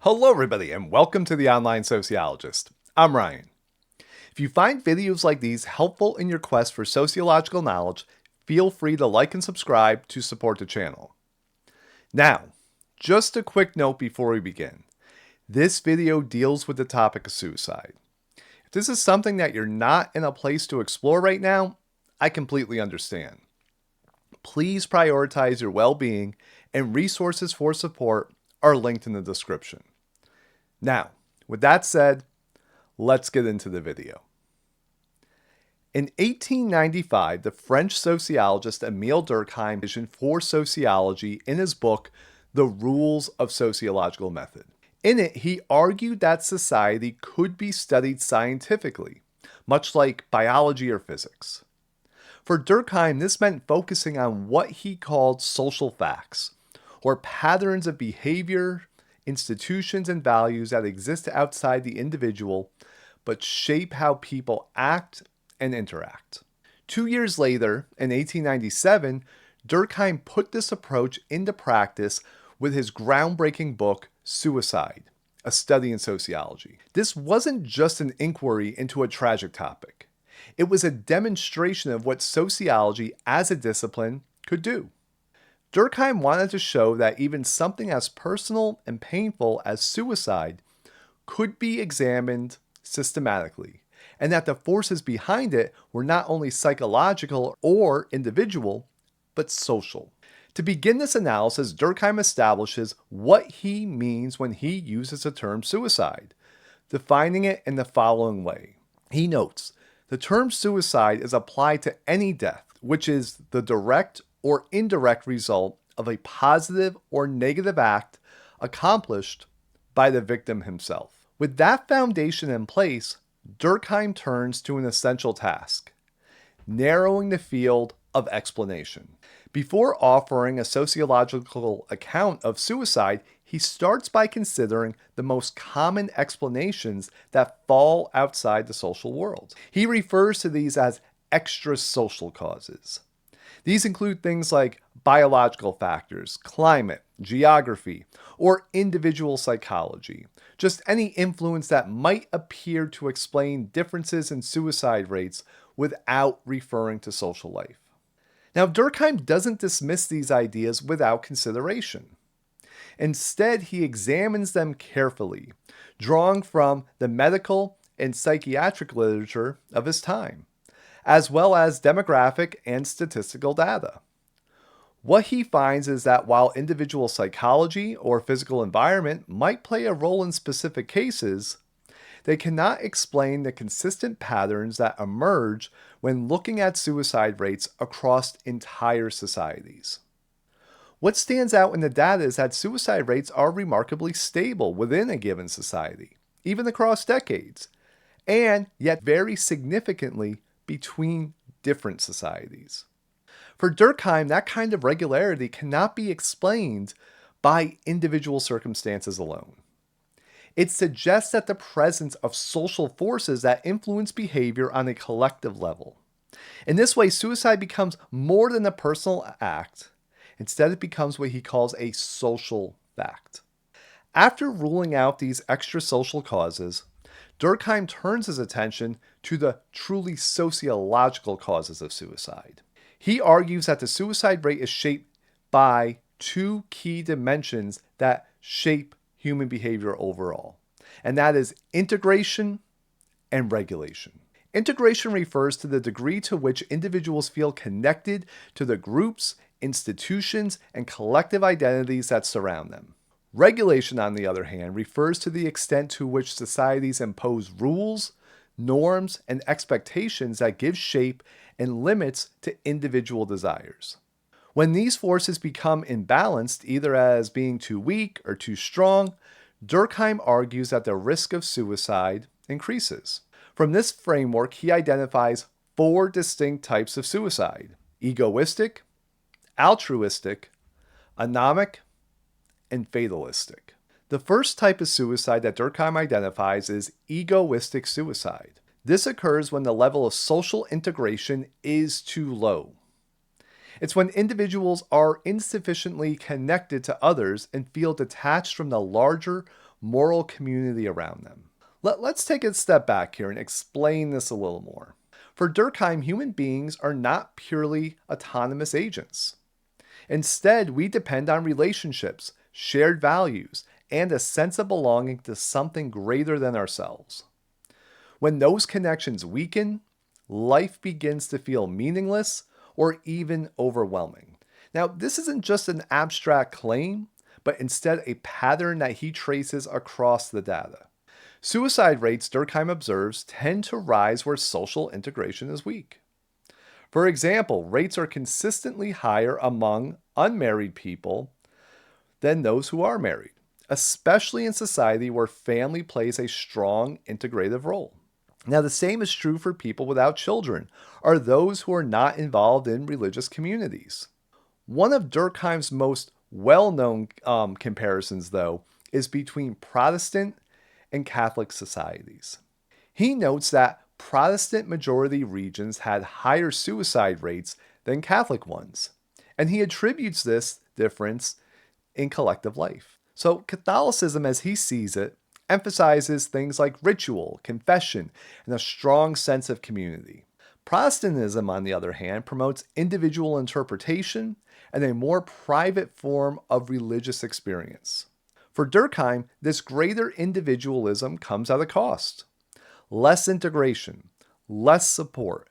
Hello everybody and welcome to the Online Sociologist. I'm Ryan. If you find videos like these helpful in your quest for sociological knowledge, feel free to like and subscribe to support the channel. Now, just a quick note before we begin. This video deals with the topic of suicide. If this is something that you're not in a place to explore right now, I completely understand. Please prioritize your well-being, and resources for support are linked in the description. Now, with that said, let's get into the video. In 1895, the French sociologist Emile Durkheim vision for sociology in his book, The Rules of Sociological Method. In it, he argued that society could be studied scientifically, much like biology or physics. For Durkheim, this meant focusing on what he called social facts, or patterns of behavior, institutions, and values that exist outside the individual, but shape how people act and interact. 2 years later, in 1897, Durkheim put this approach into practice with his groundbreaking book, Suicide, a Study in Sociology. This wasn't just an inquiry into a tragic topic. It was a demonstration of what sociology as a discipline could do. Durkheim wanted to show that even something as personal and painful as suicide could be examined systematically, and that the forces behind it were not only psychological or individual, but social. To begin this analysis, Durkheim establishes what he means when he uses the term suicide, defining it in the following way. He notes, the term suicide is applied to any death, which is the direct or indirect result of a positive or negative act accomplished by the victim himself. With that foundation in place, Durkheim turns to an essential task, narrowing the field of explanation. Before offering a sociological account of suicide, he starts by considering the most common explanations that fall outside the social world. He refers to these as extrasocial causes. These include things like biological factors, climate, geography, or individual psychology. Just any influence that might appear to explain differences in suicide rates without referring to social life. Now, Durkheim doesn't dismiss these ideas without consideration. Instead, he examines them carefully, drawing from the medical and psychiatric literature of his time, as well as demographic and statistical data. What he finds is that while individual psychology or physical environment might play a role in specific cases, they cannot explain the consistent patterns that emerge when looking at suicide rates across entire societies. What stands out in the data is that suicide rates are remarkably stable within a given society, even across decades, and yet vary significantly between different societies. For Durkheim, that kind of regularity cannot be explained by individual circumstances alone. It suggests that the presence of social forces that influence behavior on a collective level. In this way, suicide becomes more than a personal act. Instead, it becomes what he calls a social fact. After ruling out these extrasocial causes, Durkheim turns his attention to the truly sociological causes of suicide. He argues that the suicide rate is shaped by two key dimensions that shape human behavior overall, and that is integration and regulation. Integration refers to the degree to which individuals feel connected to the groups, institutions, and collective identities that surround them. Regulation, on the other hand, refers to the extent to which societies impose rules, norms, and expectations that give shape and limits to individual desires. When these forces become imbalanced, either as being too weak or too strong, Durkheim argues that the risk of suicide increases. From this framework, he identifies 4 distinct types of suicide: egoistic, altruistic, anomic, and fatalistic. The first type of suicide that Durkheim identifies is egoistic suicide. This occurs when the level of social integration is too low. It's when individuals are insufficiently connected to others and feel detached from the larger, moral community around them. Let's take a step back here and explain this a little more. For Durkheim, human beings are not purely autonomous agents. Instead, we depend on relationships, shared values, and a sense of belonging to something greater than ourselves. When those connections weaken, life begins to feel meaningless or even overwhelming. Now, this isn't just an abstract claim, but instead a pattern that he traces across the data. Suicide rates, Durkheim observes, tend to rise where social integration is weak. For example, rates are consistently higher among unmarried people than those who are married, especially in society where family plays a strong integrative role. Now, the same is true for people without children, or those who are not involved in religious communities. One of Durkheim's most well-known comparisons, though, is between Protestant and Catholic societies. He notes that Protestant majority regions had higher suicide rates than Catholic ones, and he attributes this difference in collective life. So Catholicism, as he sees it, emphasizes things like ritual, confession, and a strong sense of community. Protestantism, on the other hand, promotes individual interpretation and a more private form of religious experience. For Durkheim, this greater individualism comes at a cost. Less integration, less support,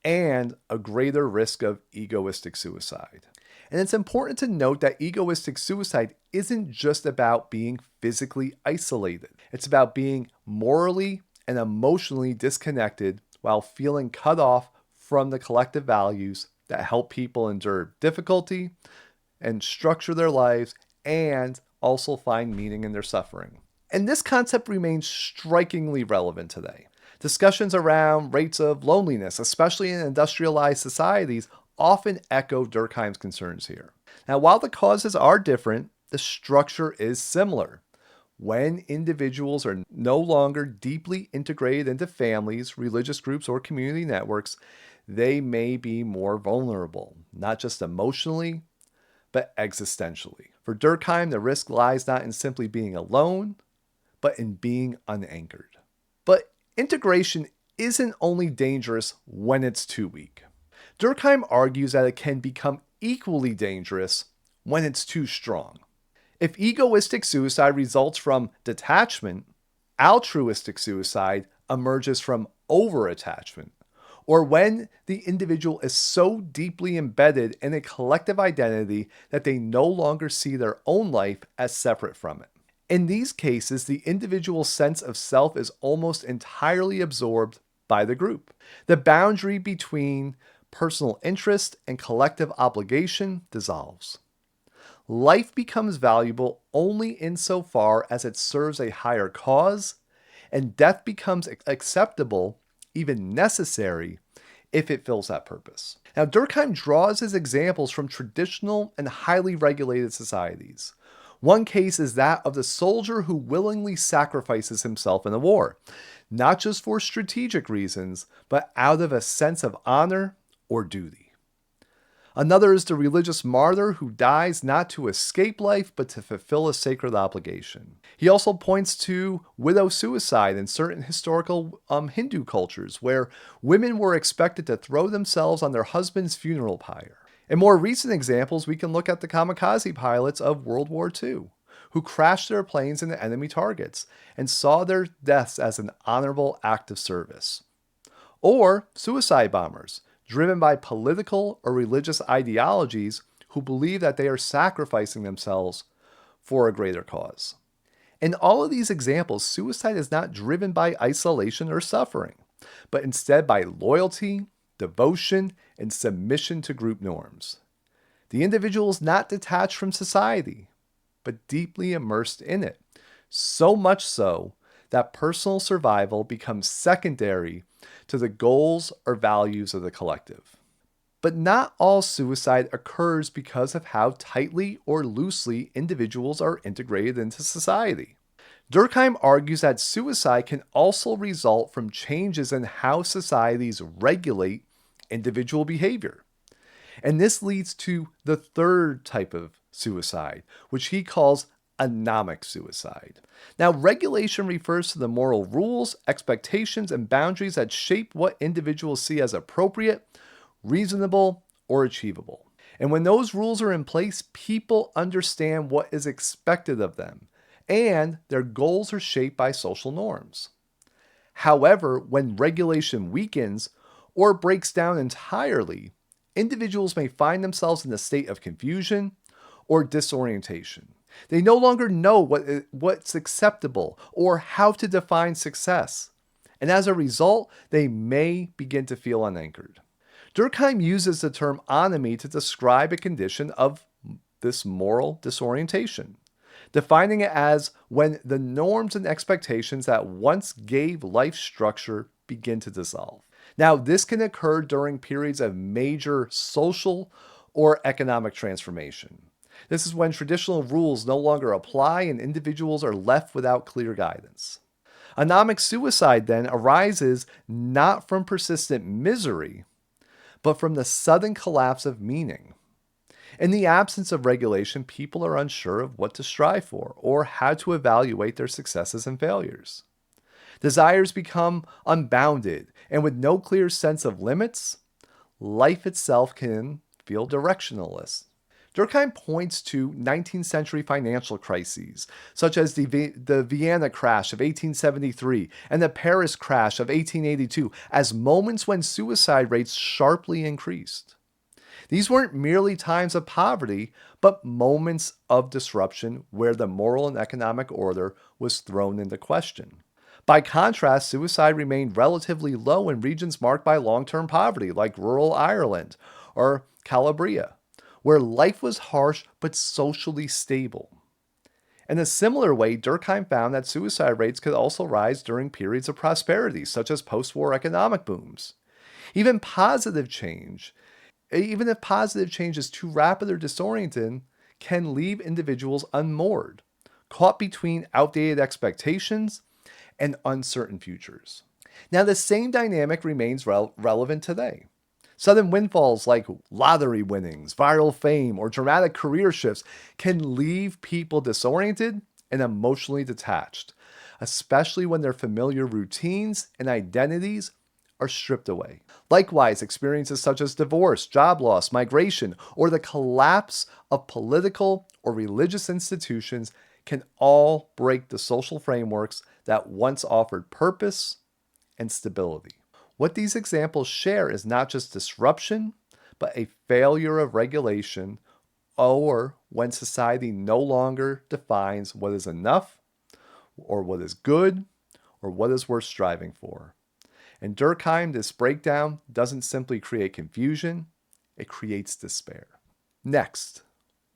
and a greater risk of egoistic suicide. And it's important to note that egoistic suicide isn't just about being physically isolated. It's about being morally and emotionally disconnected while feeling cut off from the collective values that help people endure difficulty and structure their lives and also find meaning in their suffering. And this concept remains strikingly relevant today. Discussions around rates of loneliness, especially in industrialized societies, often echo Durkheim's concerns here. Now, while the causes are different, the structure is similar. When individuals are no longer deeply integrated into families, religious groups, or community networks, they may be more vulnerable, not just emotionally, but existentially. For Durkheim, the risk lies not in simply being alone, but in being unanchored. But integration isn't only dangerous when it's too weak. Durkheim argues that it can become equally dangerous when it's too strong. If egoistic suicide results from detachment, altruistic suicide emerges from overattachment, or when the individual is so deeply embedded in a collective identity that they no longer see their own life as separate from it. In these cases, the individual's sense of self is almost entirely absorbed by the group. The boundary between personal interest and collective obligation dissolves. Life becomes valuable only insofar as it serves a higher cause, and death becomes acceptable, even necessary, if it fills that purpose. Now, Durkheim draws his examples from traditional and highly regulated societies. One case is that of the soldier who willingly sacrifices himself in a war, not just for strategic reasons, but out of a sense of honor or duty. Another is the religious martyr who dies not to escape life, but to fulfill a sacred obligation. He also points to widow suicide in certain historical Hindu cultures, where women were expected to throw themselves on their husband's funeral pyre. In more recent examples, we can look at the kamikaze pilots of World War II, who crashed their planes into enemy targets and saw their deaths as an honorable act of service. Or suicide bombers, driven by political or religious ideologies who believe that they are sacrificing themselves for a greater cause. In all of these examples, suicide is not driven by isolation or suffering, but instead by loyalty, devotion, and submission to group norms. The individual is not detached from society, but deeply immersed in it, so much so that personal survival becomes secondary to the goals or values of the collective. But not all suicide occurs because of how tightly or loosely individuals are integrated into society. Durkheim argues that suicide can also result from changes in how societies regulate individual behavior. And this leads to the third type of suicide, which he calls Anomic suicide. Now, regulation refers to the moral rules, expectations, and boundaries that shape what individuals see as appropriate, reasonable, or achievable. And when those rules are in place, people understand what is expected of them, and their goals are shaped by social norms. However, when regulation weakens or breaks down entirely, individuals may find themselves in a state of confusion or disorientation. They no longer know what's acceptable or how to define success. And as a result, they may begin to feel unanchored. Durkheim uses the term anomie to describe a condition of this moral disorientation, defining it as when the norms and expectations that once gave life structure begin to dissolve. Now, this can occur during periods of major social or economic transformation. This is when traditional rules no longer apply and individuals are left without clear guidance. Anomic suicide then arises not from persistent misery, but from the sudden collapse of meaning. In the absence of regulation, people are unsure of what to strive for or how to evaluate their successes and failures. Desires become unbounded, and with no clear sense of limits, life itself can feel directionless. Durkheim points to 19th century financial crises, such as the Vienna crash of 1873 and the Paris crash of 1882, as moments when suicide rates sharply increased. These weren't merely times of poverty, but moments of disruption where the moral and economic order was thrown into question. By contrast, suicide remained relatively low in regions marked by long-term poverty, like rural Ireland or Calabria, where life was harsh but socially stable. In a similar way, Durkheim found that suicide rates could also rise during periods of prosperity, such as post-war economic booms. Even if positive change is too rapid or disorienting, can leave individuals unmoored, caught between outdated expectations and uncertain futures. Now, the same dynamic remains relevant today. Sudden windfalls like lottery winnings, viral fame, or dramatic career shifts can leave people disoriented and emotionally detached, especially when their familiar routines and identities are stripped away. Likewise, experiences such as divorce, job loss, migration, or the collapse of political or religious institutions can all break the social frameworks that once offered purpose and stability. What these examples share is not just disruption, but a failure of regulation, or when society no longer defines what is enough, or what is good, or what is worth striving for. In Durkheim, this breakdown doesn't simply create confusion, it creates despair. Next,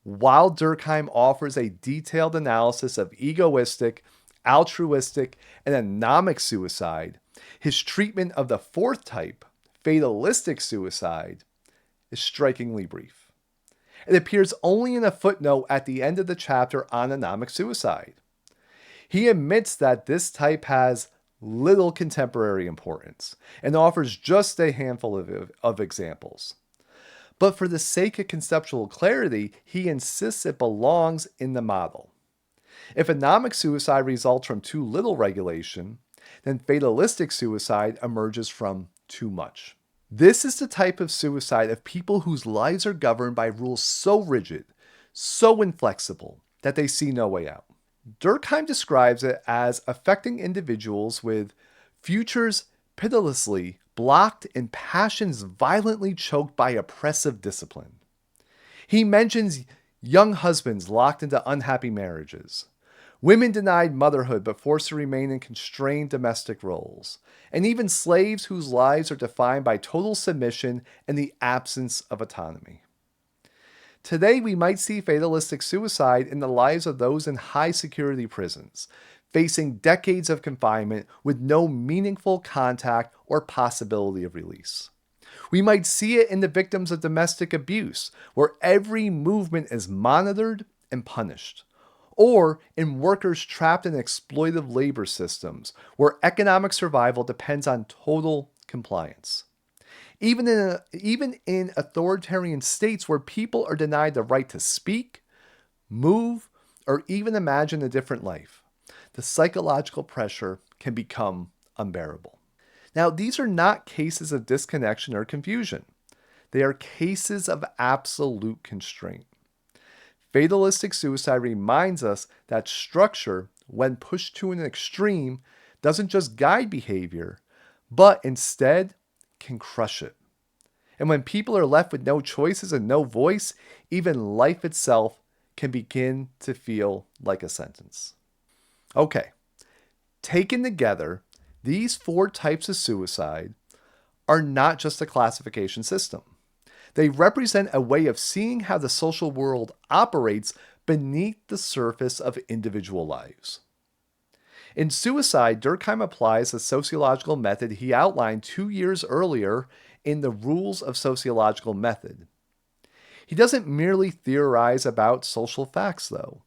while Durkheim offers a detailed analysis of egoistic, altruistic, and anomic suicide, his treatment of the fourth type, fatalistic suicide, is strikingly brief. It appears only in a footnote at the end of the chapter on anomic suicide. He admits that this type has little contemporary importance and offers just a handful of examples. But for the sake of conceptual clarity, he insists it belongs in the model. If anomic suicide results from too little regulation, then fatalistic suicide emerges from too much. This is the type of suicide of people whose lives are governed by rules so rigid, so inflexible, that they see no way out. Durkheim describes it as affecting individuals with futures pitilessly blocked and passions violently choked by oppressive discipline. He mentions young husbands locked into unhappy marriages, women denied motherhood but forced to remain in constrained domestic roles, and even slaves whose lives are defined by total submission and the absence of autonomy. Today, we might see fatalistic suicide in the lives of those in high security prisons, facing decades of confinement with no meaningful contact or possibility of release. We might see it in the victims of domestic abuse, where every movement is monitored and punished, or in workers trapped in exploitive labor systems, where economic survival depends on total compliance. Even in authoritarian states where people are denied the right to speak, move, or even imagine a different life, the psychological pressure can become unbearable. Now, these are not cases of disconnection or confusion. They are cases of absolute constraint. Fatalistic suicide reminds us that structure, when pushed to an extreme, doesn't just guide behavior, but instead can crush it. And when people are left with no choices and no voice, even life itself can begin to feel like a sentence. Okay, taken together, these 4 types of suicide are not just a classification system. They represent a way of seeing how the social world operates beneath the surface of individual lives. In Suicide, Durkheim applies the sociological method he outlined 2 years earlier in the Rules of Sociological Method. He doesn't merely theorize about social facts, though.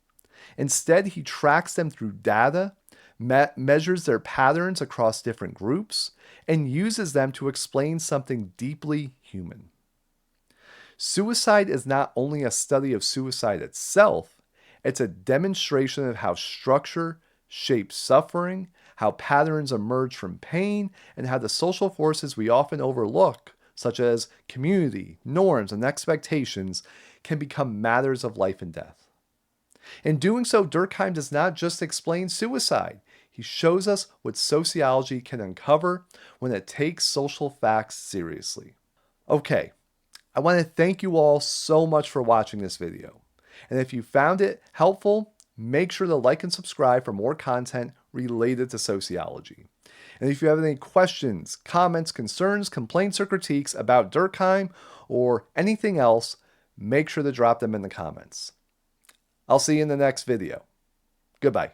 Instead, he tracks them through data, measures their patterns across different groups, and uses them to explain something deeply human. Suicide is not only a study of suicide itself, it's a demonstration of how structure shapes suffering, how patterns emerge from pain, and how the social forces we often overlook, such as community, norms, and expectations, can become matters of life and death. In doing so, Durkheim does not just explain suicide. He shows us what sociology can uncover when it takes social facts seriously. Okay, I want to thank you all so much for watching this video. And if you found it helpful, make sure to like and subscribe for more content related to sociology. And if you have any questions, comments, concerns, complaints, or critiques about Durkheim or anything else, make sure to drop them in the comments. I'll see you in the next video. Goodbye.